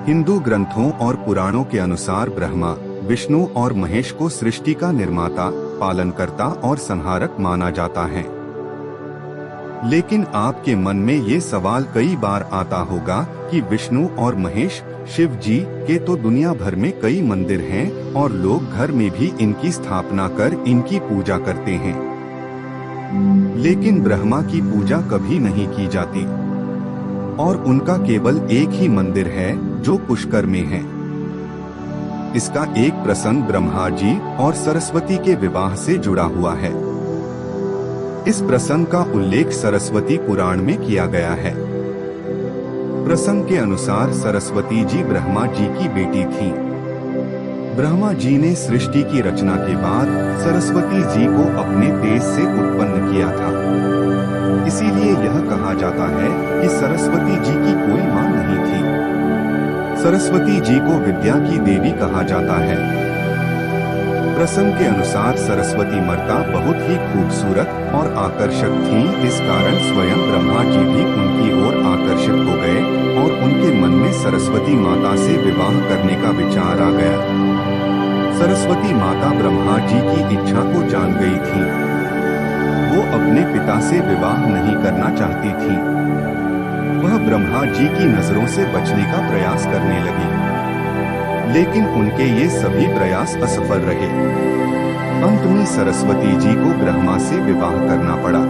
हिंदू ग्रंथों और पुराणों के अनुसार ब्रह्मा, विष्णु और महेश को सृष्टि का निर्माता, पालनकर्ता और संहारक माना जाता है। लेकिन आपके मन में ये सवाल कई बार आता होगा कि विष्णु और महेश, शिव जी के तो दुनिया भर में कई मंदिर हैं और लोग घर में भी इनकी स्थापना कर इनकी पूजा करते हैं। लेकिन ब्रह्मा की पूजा कभी नहीं की जाती और उनका केवल एक ही मंदिर है जो पुष्कर में है। इसका एक प्रसंग ब्रह्मा जी और सरस्वती के विवाह से जुड़ा हुआ है। इस प्रसंग का उल्लेख सरस्वती पुराण में किया गया है। प्रसंग के अनुसार सरस्वती जी ब्रह्मा जी की बेटी थीं। ब्रह्मा जी ने सृष्टि की रचना के बाद सरस्वती जी को अपने तेज से उत्पन्न किया था। इसीलिए यह कहा जाता है कि सरस्वती जी की कोई मां नहीं थी। सरस्वती जी को विद्या की देवी कहा जाता है। प्रसंग के अनुसार सरस्वती माता बहुत ही खूबसूरत और आकर्षक थीं। इस कारण स्वयं ब्रह्मा जी भी उनकी ओर आकर्षित हो गए और उनके मन में सरस्वती माता से विवाह करने का विचार आ गया। सरस्वती माता ब्रह्मा जी की इच्छा को जान गई थी। वो अपने पिता से विवाह नहीं करना चाहती थी। वह ब्रह्मा जी की नजरों से बचने का प्रयास करने लगी, लेकिन उनके ये सभी प्रयास असफल रहे। अंत में सरस्वती जी को ब्रह्मा से विवाह करना पड़ा।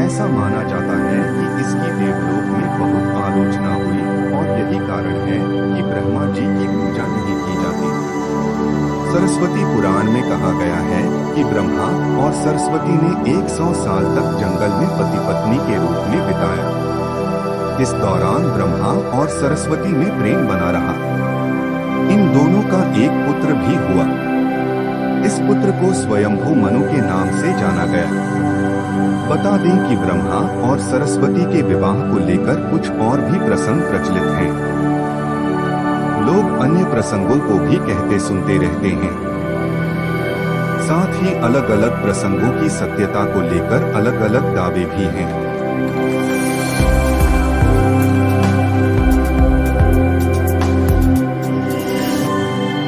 ऐसा माना जाता है कि इसकी देवलोक में बहुत आलोचना हुई और यही कारण है कि ब्रह्मा जी की पूजा नहीं की जाती। सरस्वती पुराण में कहा गया है कि ब्रह्मा और सरस्वती ने 100 साल तक जंगल में पति पत्नी के रूप में बिताया। इस दौरान ब्रह्मा और सरस्वती में प्रेम बना रहा। इन दोनों का एक पुत्र भी हुआ। इस पुत्र को स्वयंभू मनु के नाम से जाना गया। बता दें कि ब्रह्मा और सरस्वती के विवाह को लेकर कुछ और भी प्रसंग प्रचलित हैं। लोग अन्य प्रसंगों को भी कहते सुनते रहते हैं। साथ ही अलग अलग प्रसंगों की सत्यता को लेकर अलग अलग दावे भी हैं।